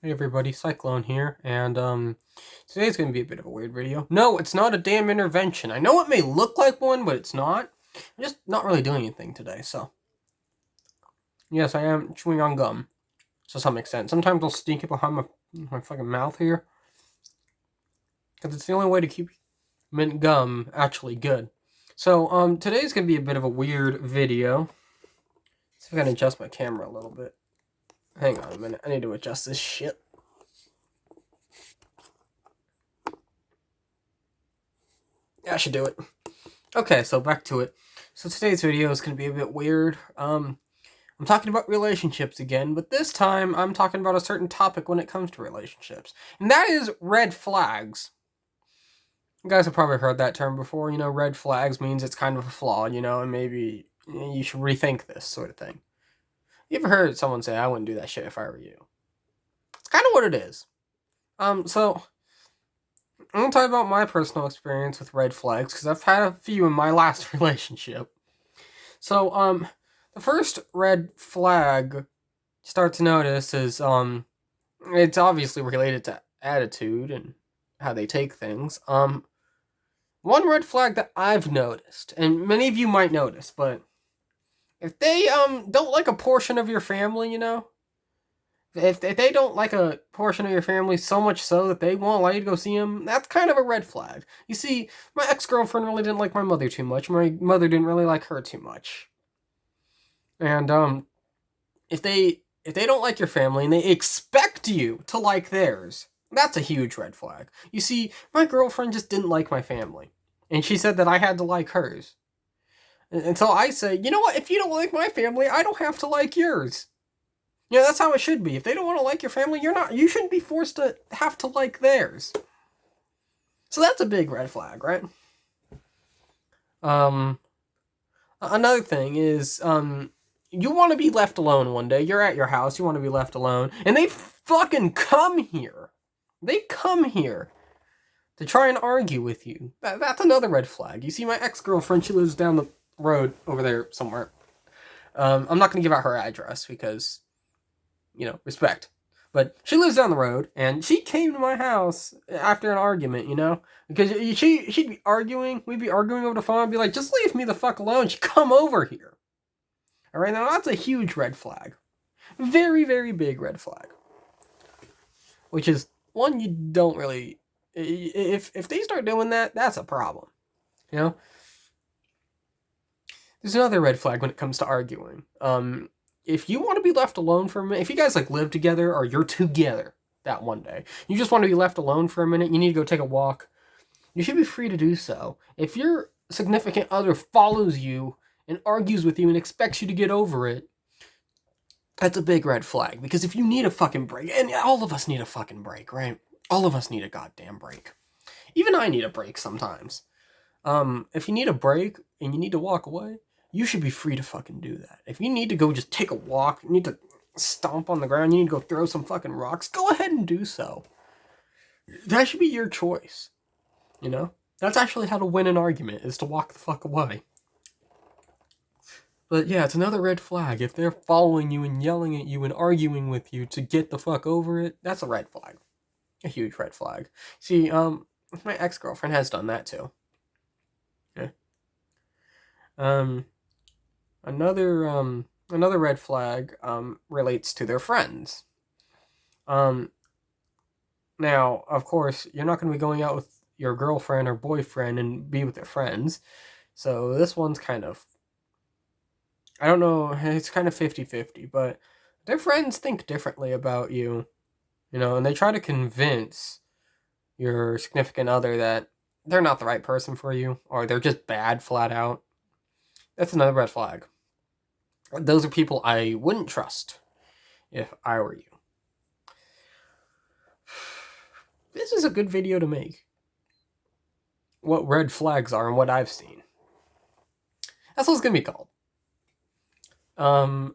Hey everybody, Cyclone here, and today's gonna be a bit of a weird video. No, it's not a damn intervention. I know it may look like one, but it's not. I'm just not really doing anything today, so. Yes, I am chewing on gum, to some extent. Sometimes I'll sneak it behind my fucking mouth here, because it's the only way to keep mint gum actually good. So, today's gonna be a bit of a weird video. See if I can adjust my camera a little bit. Hang on a minute, I need to adjust this shit. Yeah, I should do it. Okay, so back to it. So today's video is going to be a bit weird. I'm talking about relationships again, but this time I'm talking about a certain topic when it comes to relationships. And that is red flags. You guys have probably heard that term before. You know, red flags means it's kind of a flaw, and maybe you should rethink this sort of thing. You ever heard someone say, I wouldn't do that shit if I were you? It's kind of what it is. So I'm going to talk about my personal experience with red flags, because I've had a few in my last relationship. So, the first red flag you start to notice is, it's obviously related to attitude and how they take things. One red flag that I've noticed, and many of you might notice, but if they, don't like a portion of your family, if they don't like a portion of your family so much so that they won't allow you to go see them, that's kind of a red flag. You see, my ex-girlfriend really didn't like my mother too much. My mother didn't really like her too much. And if they don't like your family and they expect you to like theirs, that's a huge red flag. You see, my girlfriend just didn't like my family, and she said that I had to like hers. And so I say, you know what? If you don't like my family, I don't have to like yours. That's how it should be. If they don't want to like your family, you shouldn't be forced to have to like theirs. So that's a big red flag, right? Um, Another thing is, you want to be left alone one day. You're at your house, you want to be left alone, and they fucking come here. They come here to try and argue with you. That's another red flag. You see, my ex-girlfriend, she lives down the road over there somewhere. I'm not going to give out her address because, respect. But she lives down the road, and she came to my house after an argument, because she'd be arguing, we'd be arguing over the phone, I'd be like, just leave me the fuck alone. She'd come over here. All right, now that's a huge red flag. Very, very big red flag. Which is one you don't really. If they start doing that, that's a problem. You know. There's another red flag when it comes to arguing. If you want to be left alone for a minute, if you guys like live together or you're together that one day, you just want to be left alone for a minute, you need to go take a walk, you should be free to do so. If your significant other follows you and argues with you and expects you to get over it, that's a big red flag. Because if you need a fucking break, and all of us need a fucking break, right? All of us need a goddamn break. Even I need a break sometimes. If you need a break and you need to walk away, you should be free to fucking do that. If you need to go just take a walk, you need to stomp on the ground, you need to go throw some fucking rocks, go ahead and do so. That should be your choice. That's actually how to win an argument, is to walk the fuck away. But yeah, it's another red flag. If they're following you and yelling at you and arguing with you to get the fuck over it, that's a red flag. A huge red flag. See, my ex-girlfriend has done that too. Yeah. Um, another red flag, relates to their friends. Um, Now, of course, you're not going to be going out with your girlfriend or boyfriend and be with their friends. So this one's kind of, I don't know, it's kind of 50-50, but their friends think differently about you, and they try to convince your significant other that they're not the right person for you, or they're just bad flat out. That's another red flag. Those are people I wouldn't trust if I were you. This is a good video to make. What red flags are and what I've seen. That's what it's going to be called.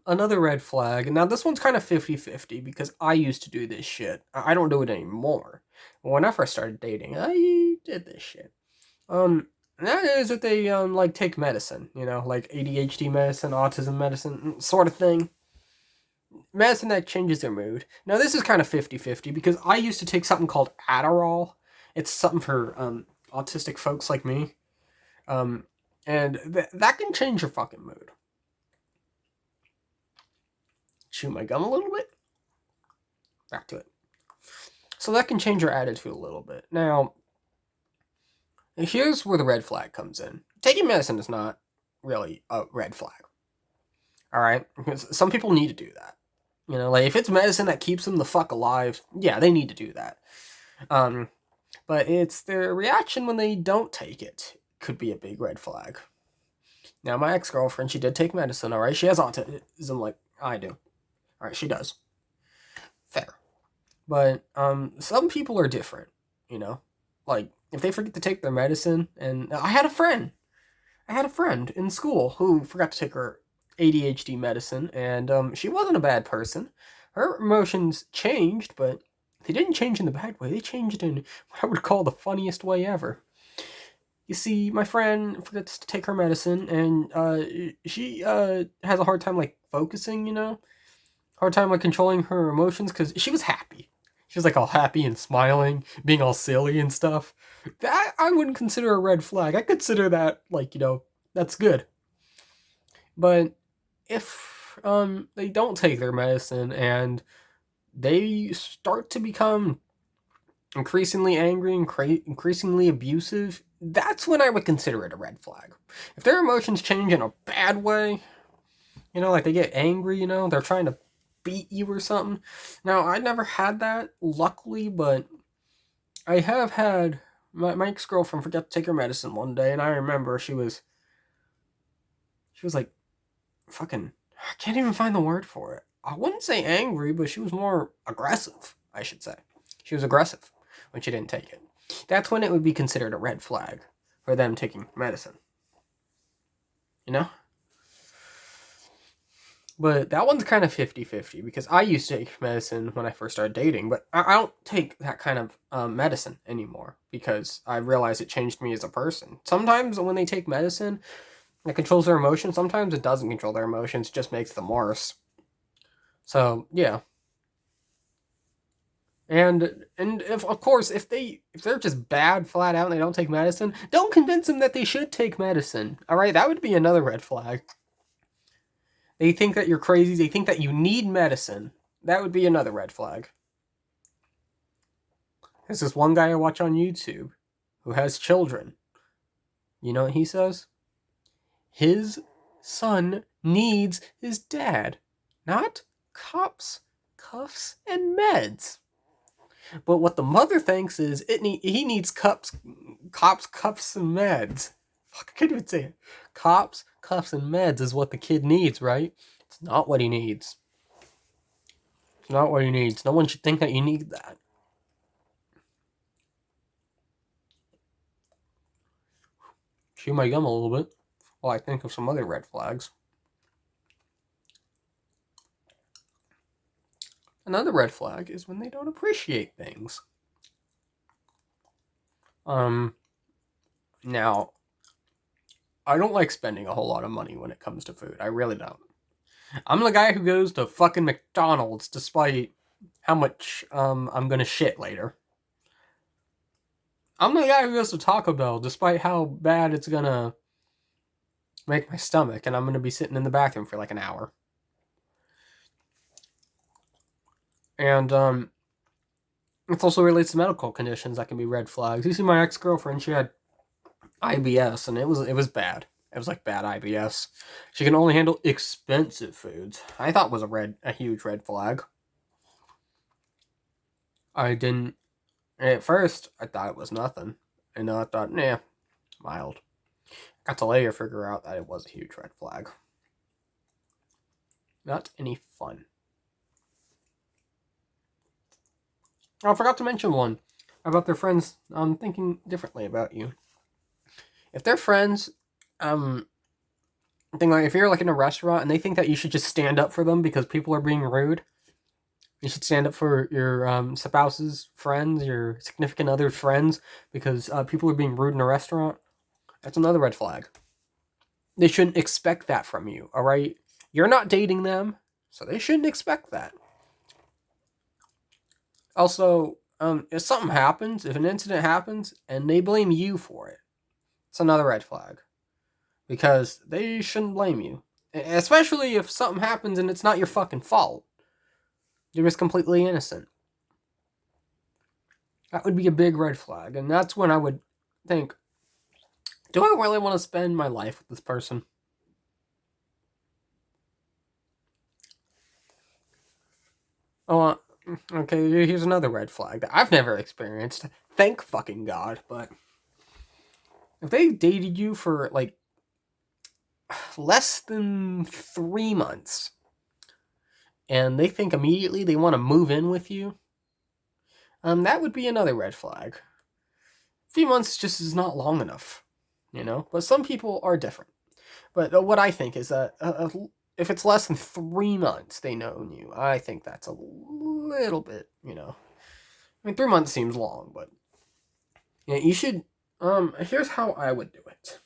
Another red flag. Now, this one's kind of 50-50 because I used to do this shit. I don't do it anymore. When I first started dating, I did this shit. That is that they, take medicine, like ADHD medicine, autism medicine, sort of thing. medicine that changes their mood. Now, this is kind of 50-50 because I used to take something called Adderall. It's something for autistic folks like me. And that can change your fucking mood. Chew my gum a little bit. Back to it. So that can change your attitude a little bit. Now, here's where the red flag comes in. Taking medicine is not really a red flag. Alright? Because some people need to do that. You know, like, if it's medicine that keeps them the fuck alive, yeah, they need to do that. But it's their reaction when they don't take it could be a big red flag. Now, my ex-girlfriend, she did take medicine, alright? She has autism like I do. Alright, she does. Fair. But, some people are different, you know? Like, if they forget to take their medicine, and I had a friend in school who forgot to take her ADHD medicine, and she wasn't a bad person. Her emotions changed, but they didn't change in the bad way. They changed in what I would call the funniest way ever. You see, my friend forgets to take her medicine, and she has a hard time, like, focusing, you know? Hard time, like, controlling her emotions, because she was happy. She was, like, all happy and smiling, being all silly and stuff. That I wouldn't consider a red flag. I consider that, like, you know, that's good. But if they don't take their medicine and they start to become increasingly angry and increasingly abusive, that's when I would consider it a red flag. If their emotions change in a bad way, you know, like they get angry, you know, they're trying to beat you or something. Now, I never had that, luckily, but I have had my ex-girlfriend forget to take her medicine one day, and I remember she was like, fucking, I can't even find the word for it. I wouldn't say angry, but she was more aggressive, I should say. She was aggressive when she didn't take it. That's when it would be considered a red flag for them taking medicine. You know? But that one's kind of 50-50 because I used to take medicine when I first started dating, but I don't take that kind of medicine anymore because I realized it changed me as a person. Sometimes when they take medicine, it controls their emotions. Sometimes it doesn't control their emotions, it just makes them worse. So, yeah. And if, of course, if they're just bad flat out and they don't take medicine, don't convince them that they should take medicine. Alright, that would be another red flag. They think that you're crazy, they think that you need medicine. That would be another red flag. There's this one guy I watch on YouTube who has children. You know what he says? His son needs his dad, not cops, cuffs, and meds. But what the mother thinks is he needs cops, cuffs, and meds. Fuck, I can't even say it. Cops, cuffs, and meds is what the kid needs, right? It's not what he needs. It's not what he needs. No one should think that you need that. Chew my gum a little bit while I think of some other red flags. Another red flag is when they don't appreciate things. Now, I don't like spending a whole lot of money when it comes to food. I really don't. I'm the guy who goes to fucking McDonald's despite how much I'm gonna shit later. I'm the guy who goes to Taco Bell despite how bad it's gonna make my stomach, and I'm gonna be sitting in the bathroom for like an hour. And it also relates to medical conditions that can be red flags. You see, my ex-girlfriend, she had IBS, and it was bad. It was like bad IBS. She can only handle expensive foods. I thought was a huge red flag. At first, I thought it was nothing. And then I thought, nah, mild. Got to later figure out that it was a huge red flag. Not any fun. Oh, I forgot to mention one about their friends thinking differently about you. If they're friends, if you're like in a restaurant and they think that you should just stand up for them because people are being rude, you should stand up for your spouse's friends, your significant other's friends, because people are being rude in a restaurant. That's another red flag. They shouldn't expect that from you, alright? You're not dating them. So they shouldn't expect that. Also, if something happens, if an incident happens, and they blame you for it, it's another red flag. Because they shouldn't blame you. Especially if something happens and it's not your fucking fault. You're just completely innocent. That would be a big red flag. And that's when I would think, do I really want to spend my life with this person? Oh, okay, here's another red flag that I've never experienced. Thank fucking God. But if they dated you for, like, less than 3 months, and they think immediately they want to move in with you, that would be another red flag. 3 months just is not long enough, you know? But some people are different. But what I think is that if it's less than 3 months they know you, I think that's a little bit, you know. I mean, 3 months seems long, but yeah, you should. Here's how I would do it.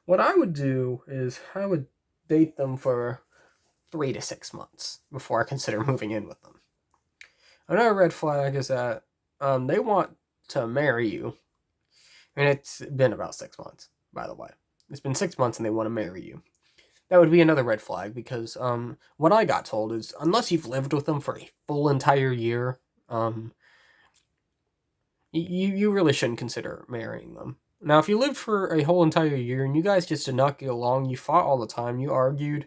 What I would do is I would date them for 3 to 6 months before I consider moving in with them. Another red flag is that they want to marry you, and it's been about 6 months, by the way. It's been 6 months and they want to marry you. That would be another red flag because what I got told is unless you've lived with them for a full entire year, you really shouldn't consider marrying them. Now, if you lived for a whole entire year and you guys just did not get along, you fought all the time, you argued,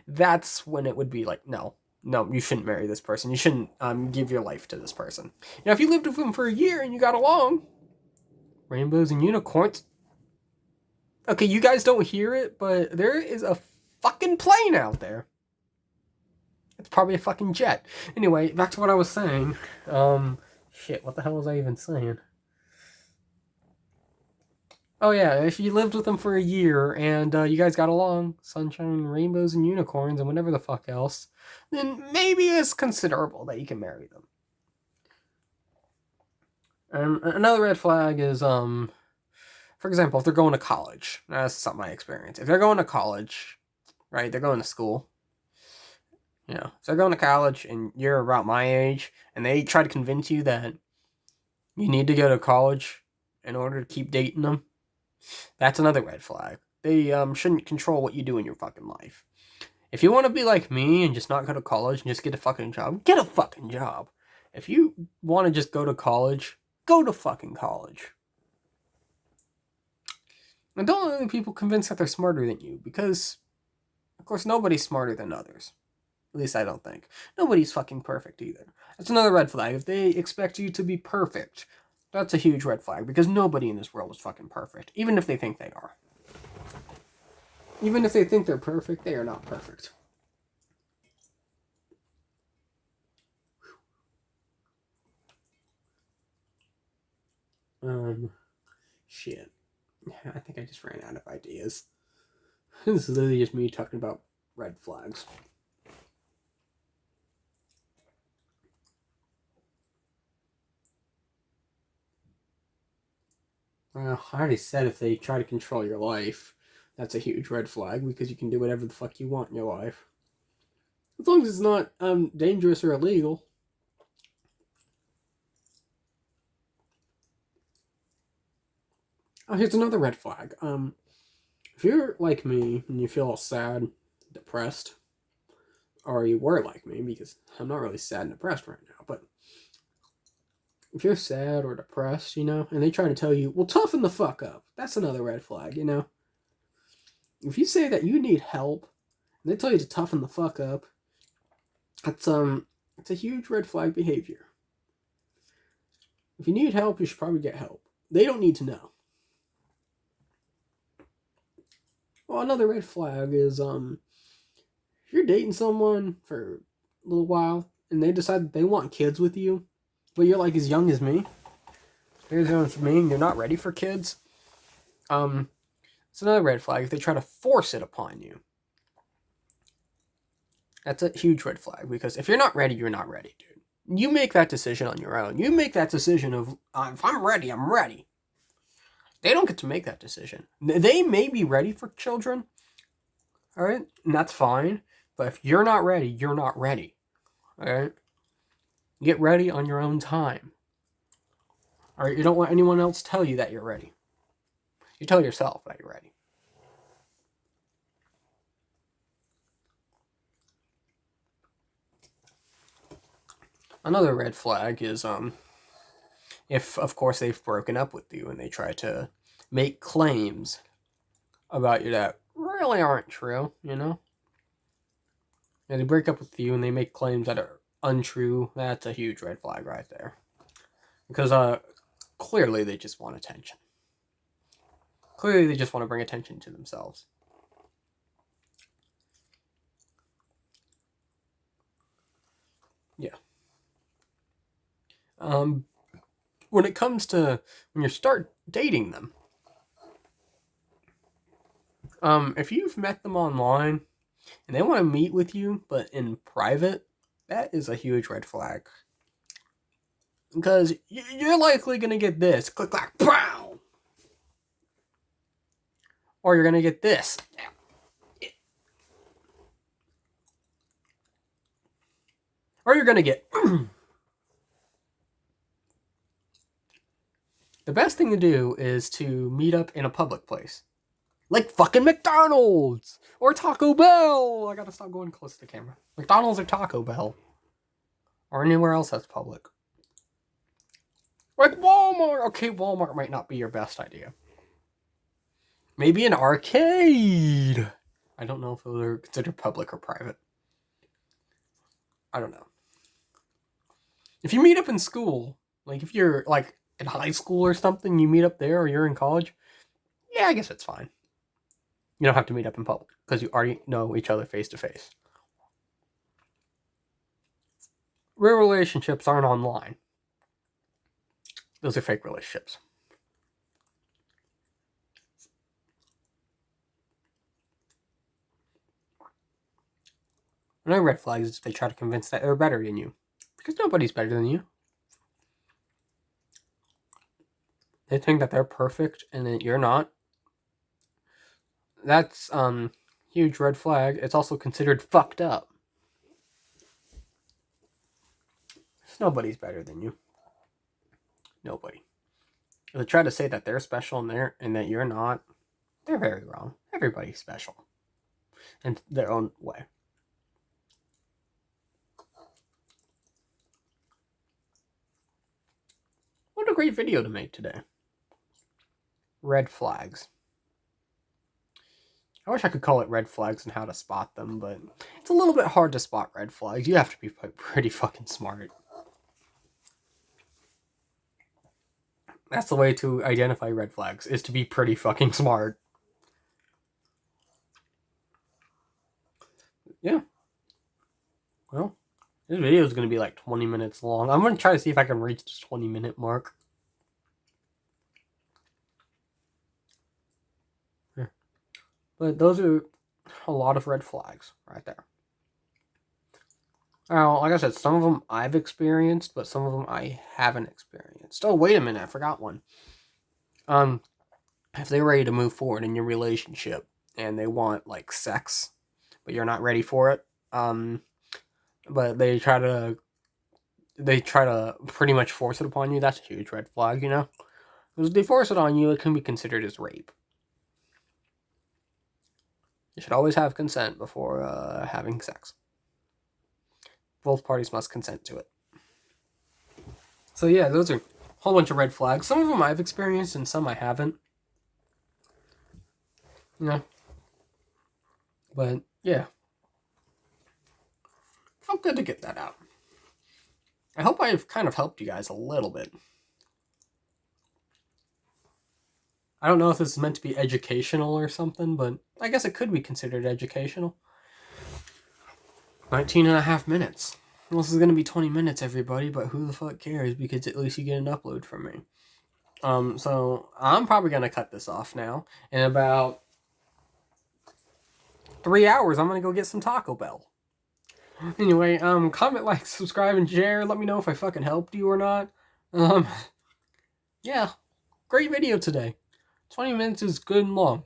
that's when it would be like, no, you shouldn't marry this person. You shouldn't give your life to this person. Now, if you lived with them for a year and you got along, rainbows and unicorns. Okay, you guys don't hear it, but there is a fucking plane out there. It's probably a fucking jet. Anyway, back to what I was saying. Shit, what the hell was I even saying? Oh yeah, if you lived with them for a year and you guys got along, sunshine, rainbows, and unicorns, and whatever the fuck else, then maybe it's considerable that you can marry them. And another red flag is, for example, if they're going to college. That's something I experienced. If they're going to college, right, they're going to school. You know, if they're going to college and you're about my age, and they try to convince you that you need to go to college in order to keep dating them, that's another red flag. They shouldn't control what you do in your fucking life. If you want to be like me and just not go to college and just get a fucking job, get a fucking job. If you want to just go to college, go to fucking college. And don't let other people convince that they're smarter than you, because, of course, nobody's smarter than others. At least I don't think. Nobody's fucking perfect either. That's another red flag. If they expect you to be perfect, that's a huge red flag, because nobody in this world is fucking perfect, even if they think they are. Even if they think they're perfect, they are not perfect. Shit. I think I just ran out of ideas. This is literally just me talking about red flags. Well, I already said if they try to control your life, that's a huge red flag, because you can do whatever the fuck you want in your life. As long as it's not dangerous or illegal. Oh, here's another red flag. If you're like me and you feel all sad, depressed, or you were like me, because I'm not really sad and depressed right now, but if you're sad or depressed, you know, and they try to tell you, well, toughen the fuck up, that's another red flag, you know? If you say that you need help, and they tell you to toughen the fuck up, it's a huge red flag behavior. If you need help, you should probably get help. They don't need to know. Well, another red flag is, if you're dating someone for a little while, and they decide that they want kids with you, but you're like as young as me, you're as young as me, and you're not ready for kids, it's another red flag if they try to force it upon you. That's a huge red flag, because if you're not ready, you're not ready, dude. You make that decision on your own. You make that decision of, if I'm ready, I'm ready. They don't get to make that decision. They may be ready for children, alright, and that's fine, But if you're not ready, you're not ready. Alright? Get ready on your own time. Alright? You don't let anyone else tell you that you're ready. You tell yourself that you're ready. Another red flag is if of course they've broken up with you and they try to make claims about you that really aren't true, you know? And they break up with you and they make claims that are untrue. That's a huge red flag right there. Because clearly they just want attention. Clearly they just want to bring attention to themselves. Yeah. When it comes to when you start dating them, if you've met them online and they want to meet with you but in private, that is a huge red flag. Because you're likely going to get this. Click, clack, pow! Or you're going to get this. Or you're going to get... The best thing to do is to meet up in a public place. Like fucking McDonald's! Or Taco Bell! I gotta stop going close to the camera. McDonald's or Taco Bell. Or anywhere else that's public. Like Walmart! Okay, Walmart might not be your best idea. Maybe an arcade! I don't know if those are considered public or private. I don't know. If you meet up in school, like if you're like in high school or something, you meet up there or you're in college, yeah, I guess it's fine. You don't have to meet up in public because you already know each other face to face. Real relationships aren't online. Those are fake relationships. Another red flag is if they try to convince that they're better than you. Because nobody's better than you. They think that they're perfect and that you're not. That's huge red flag. It's also considered fucked up. Nobody's better than you. Nobody. If they try to say that they're special and that you're not, they're very wrong. Everybody's special in their own way. What a great video to make today. Red flags. I wish I could call it red flags and how to spot them, but it's a little bit hard to spot red flags. You have to be pretty fucking smart. That's the way to identify red flags, is to be pretty fucking smart. Yeah. Well, this video is going to be like 20 minutes long. I'm going to try to see if I can reach this 20-minute mark. Yeah. But those are a lot of red flags right there. Now, like I said, some of them I've experienced, but some of them I haven't experienced. Oh, wait a minute, I forgot one. If they're ready to move forward in your relationship and they want like sex, but you're not ready for it, but they try to pretty much force it upon you, that's a huge red flag, you know? Because if they force it on you, it can be considered as rape. You should always have consent before having sex. Both parties must consent to it. So yeah, those are a whole bunch of red flags. Some of them I've experienced and some I haven't. You know? But yeah. Felt good to get that out. I hope I've kind of helped you guys a little bit. I don't know if this is meant to be educational or something, but I guess it could be considered educational. 19 and a half minutes. Well, this is going to be 20 minutes, everybody, but who the fuck cares, because at least you get an upload from me. So I'm probably going to cut this off now. In about 3 hours, I'm going to go get some Taco Bell. Anyway, comment, like, subscribe, and share. Let me know if I fucking helped you or not. Yeah, great video today. 20 minutes is good and long.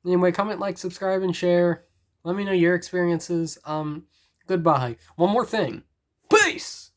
Anyway, comment, like, subscribe, and share. Let me know your experiences. Goodbye. One more thing. Peace!